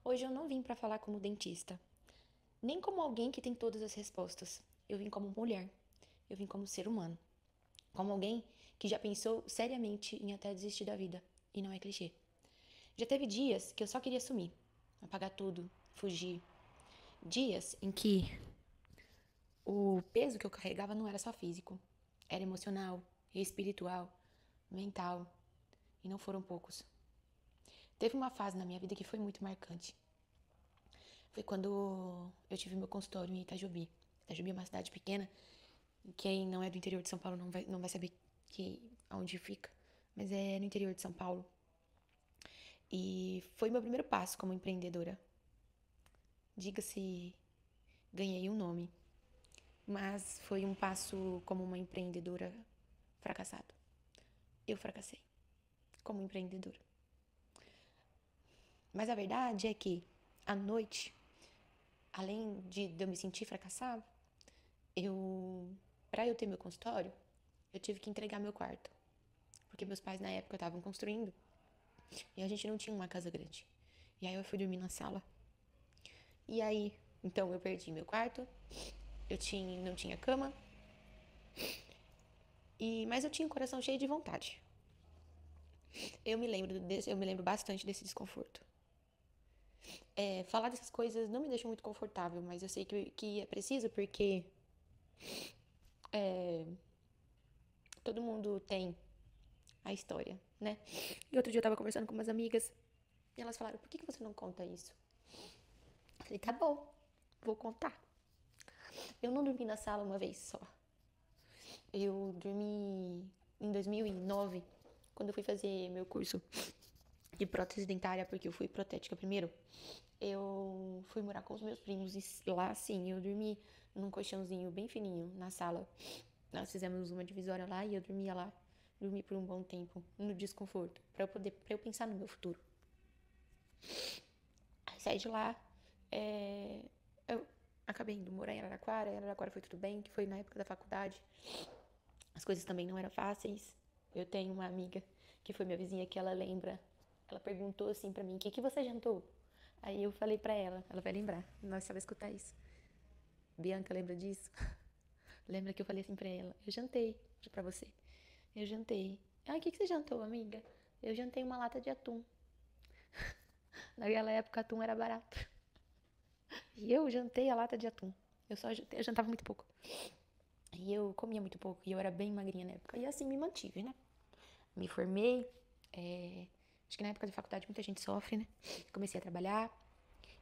Hoje eu não vim para falar como dentista, nem como alguém que tem todas as respostas. Eu vim como mulher, eu vim como ser humano, como alguém que já pensou seriamente em até desistir da vida, e não é clichê. Já teve dias que eu só queria sumir, apagar tudo, fugir. Dias em que o peso que eu carregava não era só físico, era emocional, espiritual, mental, e não foram poucos. Teve uma fase na minha vida que foi muito marcante. Foi quando eu tive meu consultório em Itajobi. Itajobi é uma cidade pequena. Quem não é do interior de São Paulo não vai saber onde fica. Mas é no interior de São Paulo. E foi meu primeiro passo como empreendedora. Diga-se, ganhei um nome. Mas foi um passo como uma empreendedora fracassado. Eu fracassei como empreendedora. Mas a verdade é que, à noite, além de eu me sentir fracassada, eu, para eu ter meu consultório, eu tive que entregar meu quarto. Porque meus pais na época estavam construindo e a gente não tinha uma casa grande. E aí eu fui dormir na sala. E aí, então eu perdi meu quarto, não tinha cama, mas eu tinha o coração cheio de vontade. Eu me lembro bastante desse desconforto. Falar dessas coisas não me deixa muito confortável, mas eu sei que é preciso porque todo mundo tem a história, né? E outro dia eu tava conversando com umas amigas e elas falaram: por que você não conta isso? Eu falei: tá bom, vou contar. Eu não dormi na sala uma vez só. Eu dormi em 2009, quando eu fui fazer meu curso de prótese dentária, porque eu fui protética primeiro. Eu fui morar com os meus primos e lá, sim, eu dormi num colchãozinho bem fininho na sala. Nós fizemos uma divisória lá e eu dormia lá. Dormi por um bom tempo, no desconforto, para eu pensar no meu futuro. Aí saí de lá, eu acabei indo morar em Araraquara. Em Araraquara foi tudo bem, que foi na época da faculdade. As coisas também não eram fáceis. Eu tenho uma amiga que foi minha vizinha que ela lembra. Ela perguntou assim pra mim: o que você jantou? Aí eu falei pra ela vai lembrar. Nós só vai escutar isso. Bianca, lembra disso? Lembra que eu falei assim pra ela: eu jantei pra você. Eu jantei. Ah, o que você jantou, amiga? Eu jantei uma lata de atum. Naquela época, atum era barato. E eu jantei a lata de atum. Eu jantava muito pouco. E eu comia muito pouco. E eu era bem magrinha na época. E assim me mantive, né? Me formei. Acho que na época da faculdade muita gente sofre, né? Comecei a trabalhar.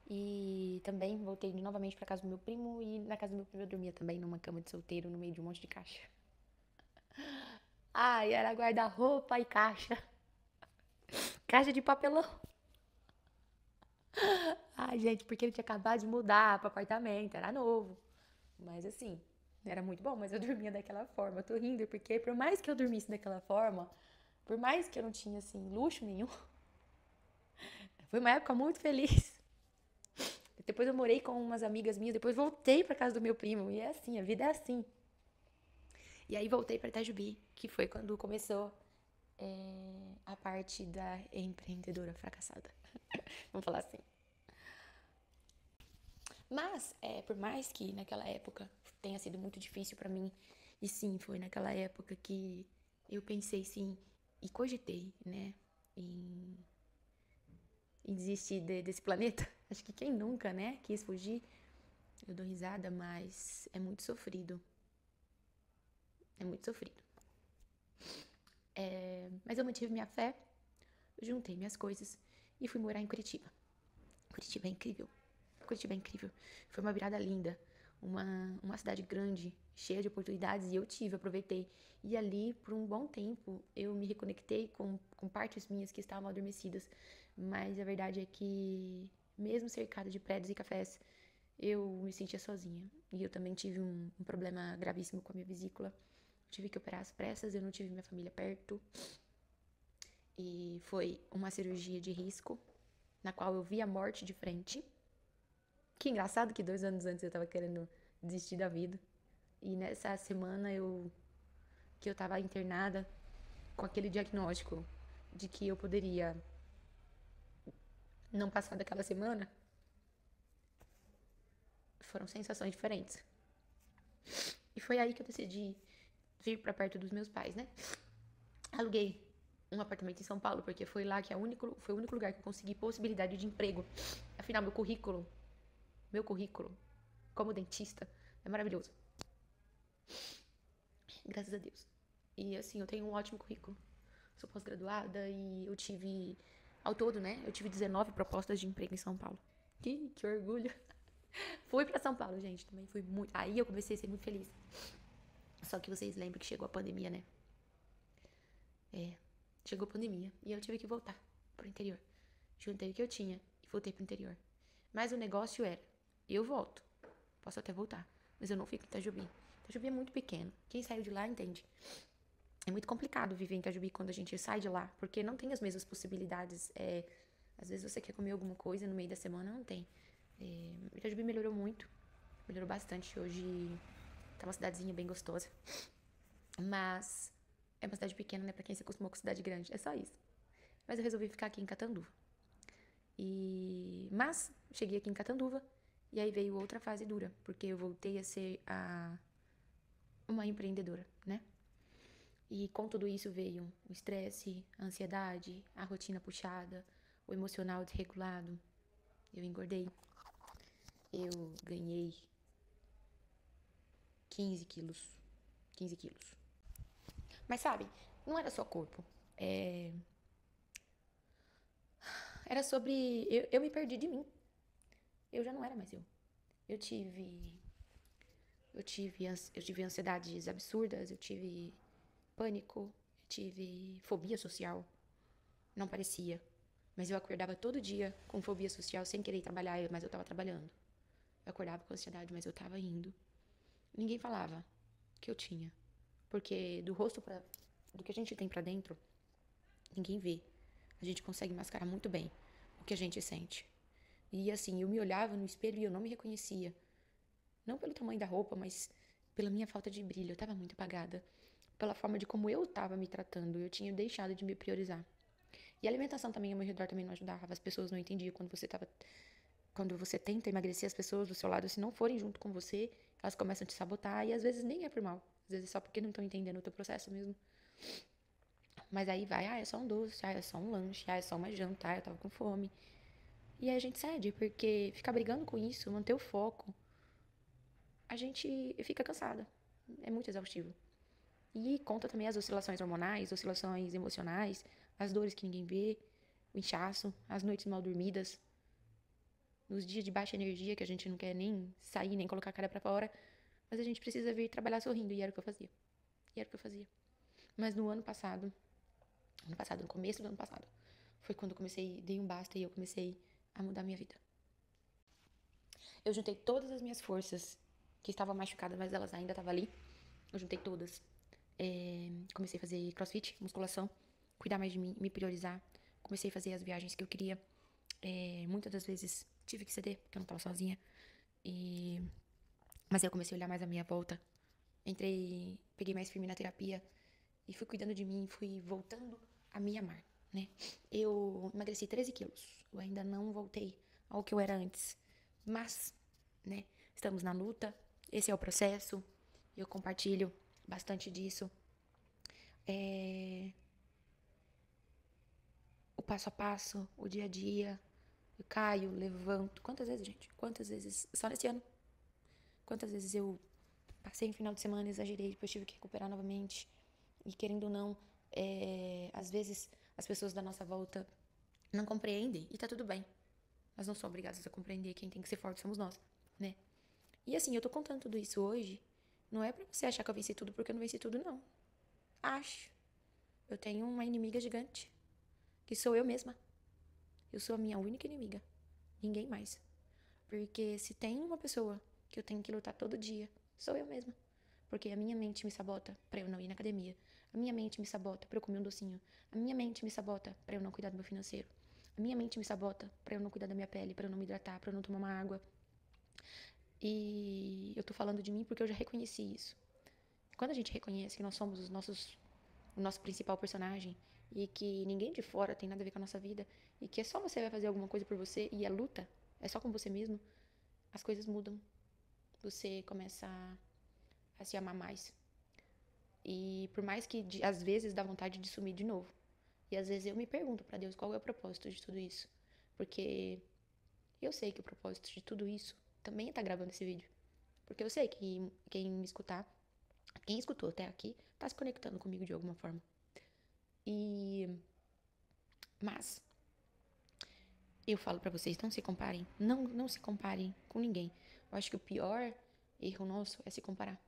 E também voltei novamente pra casa do meu primo. E na casa do meu primo eu dormia também numa cama de solteiro, no meio de um monte de caixa. Ai, era guarda-roupa e caixa. Caixa de papelão. Ai, gente, porque ele tinha acabado de mudar pro apartamento, era novo. Mas assim, era muito bom, mas eu dormia daquela forma. Eu tô rindo porque por mais que eu dormisse daquela forma, por mais que eu não tinha assim luxo nenhum, foi uma época muito feliz. Depois eu morei com umas amigas minhas, depois voltei pra casa do meu primo. E é assim, a vida é assim. E aí voltei pra Itajubi, que foi quando começou a parte da empreendedora fracassada. Vamos falar assim. Mas, por mais que naquela época tenha sido muito difícil pra mim, e sim, foi naquela época que eu pensei sim, e cogitei, né, em, em desistir desse planeta. Acho que quem nunca, né, quis fugir, eu dou risada, mas é muito sofrido. É muito sofrido. Mas eu mantive minha fé, juntei minhas coisas e fui morar em Curitiba. Curitiba é incrível. Curitiba é incrível. Foi uma virada linda. Uma cidade grande, cheia de oportunidades, e eu tive, aproveitei. E ali, por um bom tempo, eu me reconectei com partes minhas que estavam adormecidas. Mas a verdade é que, mesmo cercada de prédios e cafés, eu me sentia sozinha. E eu também tive um problema gravíssimo com a minha vesícula. Tive que operar às pressas, eu não tive minha família perto. E foi uma cirurgia de risco, na qual eu vi a morte de frente. Que engraçado que 2 anos antes eu tava querendo desistir da vida. E nessa semana que eu tava internada com aquele diagnóstico de que eu poderia não passar daquela semana, foram sensações diferentes. E foi aí que eu decidi vir pra perto dos meus pais, né? Aluguei um apartamento em São Paulo, porque foi lá que foi o único lugar que eu consegui possibilidade de emprego. Afinal, meu currículo como dentista é maravilhoso. Graças a Deus. E assim, eu tenho um ótimo currículo. Sou pós-graduada e eu tive, ao todo, né? Eu tive 19 propostas de emprego em São Paulo. Que orgulho. Fui pra São Paulo, gente, também fui muito. Aí eu comecei a ser muito feliz. Só que vocês lembram que chegou a pandemia, né? Chegou a pandemia e eu tive que voltar pro interior. Juntei o que eu tinha e voltei pro interior. Mas o negócio era, eu volto, posso até voltar, mas eu não fico em Itajubi. Itajubi é muito pequeno, quem saiu de lá entende. É muito complicado viver em Itajubi quando a gente sai de lá, porque não tem as mesmas possibilidades. Às vezes você quer comer alguma coisa no meio da semana, não tem. Itajubi melhorou muito, melhorou bastante. Hoje tá uma cidadezinha bem gostosa, mas é uma cidade pequena, né, pra quem se acostumou com cidade grande, é só isso. Mas eu resolvi ficar aqui em Catanduva. Mas cheguei aqui em Catanduva e aí veio outra fase dura, porque eu voltei a ser uma empreendedora, né? E com tudo isso veio o estresse, a ansiedade, a rotina puxada, o emocional desregulado. Eu engordei. Eu ganhei 15 quilos. 15 quilos. Mas sabe, não era só corpo. Era sobre. Eu me perdi de mim. Eu já não era mais eu. Eu tive. Eu tive ansiedades absurdas, eu tive pânico, eu tive fobia social. Não parecia. Mas eu acordava todo dia com fobia social, sem querer trabalhar, mas eu tava trabalhando. Eu acordava com ansiedade, mas eu tava indo. Ninguém falava que eu tinha. Porque do que a gente tem pra dentro, ninguém vê. A gente consegue mascarar muito bem o que a gente sente. E assim, eu me olhava no espelho e eu não me reconhecia. Não pelo tamanho da roupa, mas pela minha falta de brilho. Eu tava muito apagada. Pela forma de como eu tava me tratando. Eu tinha deixado de me priorizar. E a alimentação também ao meu redor também não ajudava. As pessoas não entendiam quando você tenta emagrecer, as pessoas do seu lado, se não forem junto com você, elas começam a te sabotar e às vezes nem é por mal. Às vezes é só porque não estão entendendo o teu processo mesmo. Mas aí vai, é só um doce, é só um lanche, é só uma janta, eu tava com fome. E aí a gente cede, porque ficar brigando com isso, manter o foco, a gente fica cansada. É muito exaustivo. E conta também as oscilações hormonais, oscilações emocionais, as dores que ninguém vê, o inchaço, as noites mal dormidas, nos dias de baixa energia que a gente não quer nem sair, nem colocar a cara pra fora, mas a gente precisa vir trabalhar sorrindo, e era o que eu fazia. E era o que eu fazia. Mas no no começo do ano passado, foi quando eu comecei, dei um basta e eu comecei a mudar minha vida. Eu juntei todas as minhas forças que estavam machucadas, mas elas ainda estavam ali. Eu juntei todas. Comecei a fazer crossfit, musculação, cuidar mais de mim, me priorizar. Comecei a fazer as viagens que eu queria. Muitas das vezes tive que ceder, porque eu não estava sozinha. Mas aí eu comecei a olhar mais a minha volta. Peguei mais firme na terapia e fui cuidando de mim, fui voltando a me amar, né? Eu emagreci 13 quilos. Eu ainda não voltei ao que eu era antes. Mas, né, estamos na luta. Esse é o processo. Eu compartilho bastante disso. O passo a passo, o dia a dia. Eu caio, levanto. Quantas vezes, gente? Quantas vezes? Só nesse ano. Quantas vezes eu passei um final de semana, exagerei, depois tive que recuperar novamente. E querendo ou não, às vezes as pessoas da nossa volta não compreendem e tá tudo bem. Mas não são obrigadas a compreender, quem tem que ser forte somos nós, né? E assim, eu tô contando tudo isso hoje, não é pra você achar que eu venci tudo porque eu não venci tudo, não. Acho. Eu tenho uma inimiga gigante, que sou eu mesma. Eu sou a minha única inimiga. Ninguém mais. Porque se tem uma pessoa que eu tenho que lutar todo dia, sou eu mesma. Porque a minha mente me sabota pra eu não ir na academia. A minha mente me sabota pra eu comer um docinho. A minha mente me sabota pra eu não cuidar do meu financeiro. A minha mente me sabota pra eu não cuidar da minha pele, pra eu não me hidratar, pra eu não tomar uma água. E eu tô falando de mim porque eu já reconheci isso. Quando a gente reconhece que nós somos o nosso principal personagem, e que ninguém de fora tem nada a ver com a nossa vida e que é só você vai fazer alguma coisa por você e é luta, é só com você mesmo, as coisas mudam. Você começa a se amar mais. E por mais que às vezes dá vontade de sumir de novo. E às vezes eu me pergunto pra Deus qual é o propósito de tudo isso. Porque eu sei que o propósito de tudo isso também é estar gravando esse vídeo. Porque eu sei que quem me escutar, quem escutou até aqui, tá se conectando comigo de alguma forma. Mas eu falo pra vocês, não se comparem. Não se comparem com ninguém. Eu acho que o pior erro nosso é se comparar.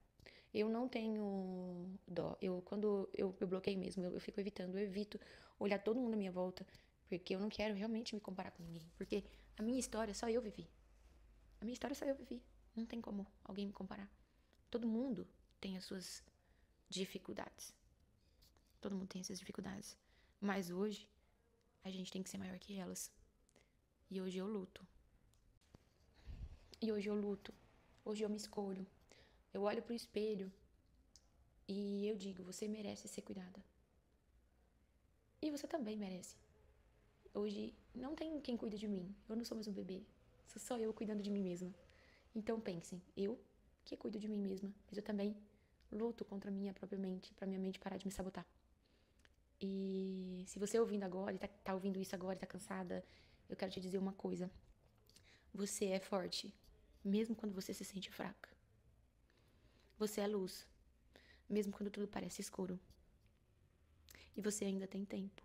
Eu não tenho dó. Quando eu bloqueio mesmo, eu fico evitando. Eu evito olhar todo mundo à minha volta. Porque eu não quero realmente me comparar com ninguém. Porque a minha história só eu vivi. A minha história só eu vivi. Não tem como alguém me comparar. Todo mundo tem as suas dificuldades. Todo mundo tem essas dificuldades. Mas hoje, a gente tem que ser maior que elas. E hoje eu luto. E hoje eu luto. Hoje eu me escolho. Eu olho pro espelho e eu digo, você merece ser cuidada. E você também merece. Hoje não tem quem cuida de mim. Eu não sou mais um bebê. Sou só eu cuidando de mim mesma. Então pensem, eu que cuido de mim mesma, mas eu também luto contra a minha própria mente, pra minha mente parar de me sabotar. E se você ouvindo agora, tá ouvindo isso agora e tá cansada, eu quero te dizer uma coisa. Você é forte, mesmo quando você se sente fraca. Você é luz, mesmo quando tudo parece escuro. E você ainda tem tempo.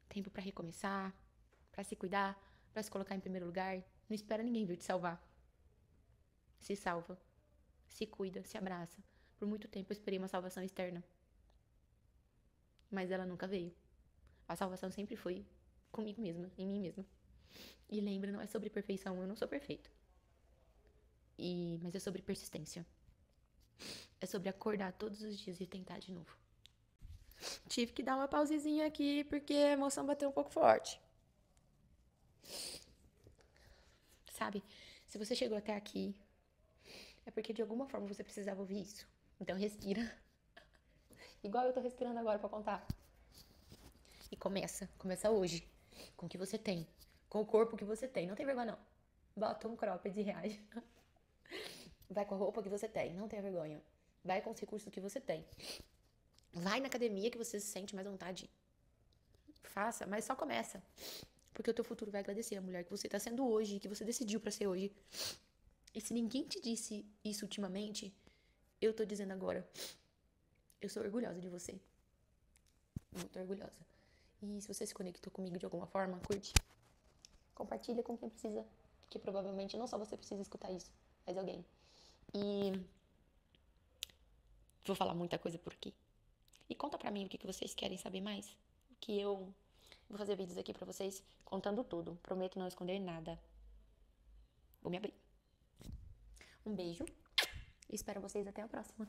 Tempo pra recomeçar, pra se cuidar, pra se colocar em primeiro lugar. Não espera ninguém vir te salvar. Se salva, se cuida, se abraça. Por muito tempo eu esperei uma salvação externa, mas ela nunca veio. A salvação sempre foi comigo mesma, em mim mesma. E lembra, não é sobre perfeição, eu não sou perfeita. Mas é sobre persistência. É sobre acordar todos os dias e tentar de novo. Tive que dar uma pausezinha aqui porque a emoção bateu um pouco forte. Sabe? Se você chegou até aqui, é porque de alguma forma você precisava ouvir isso. Então respira. Igual eu tô respirando agora pra contar. E começa hoje. Com o que você tem. Com o corpo que você tem. Não tem vergonha, não. Bota um cropped e reage. Vai com a roupa que você tem. Não tenha vergonha. Vai com os recursos que você tem. Vai na academia que você se sente mais à vontade. Faça, mas só começa. Porque o teu futuro vai agradecer a mulher que você tá sendo hoje, que você decidiu pra ser hoje. E se ninguém te disse isso ultimamente, eu tô dizendo agora. Eu sou orgulhosa de você. Muito orgulhosa. E se você se conectou comigo de alguma forma, curte. Compartilha com quem precisa. Porque provavelmente não só você precisa escutar isso, mas alguém. E vou falar muita coisa por aqui. E conta pra mim o que vocês querem saber mais. Que eu vou fazer vídeos aqui pra vocês contando tudo. Prometo não esconder nada. Vou me abrir. Um beijo. E espero vocês até a próxima.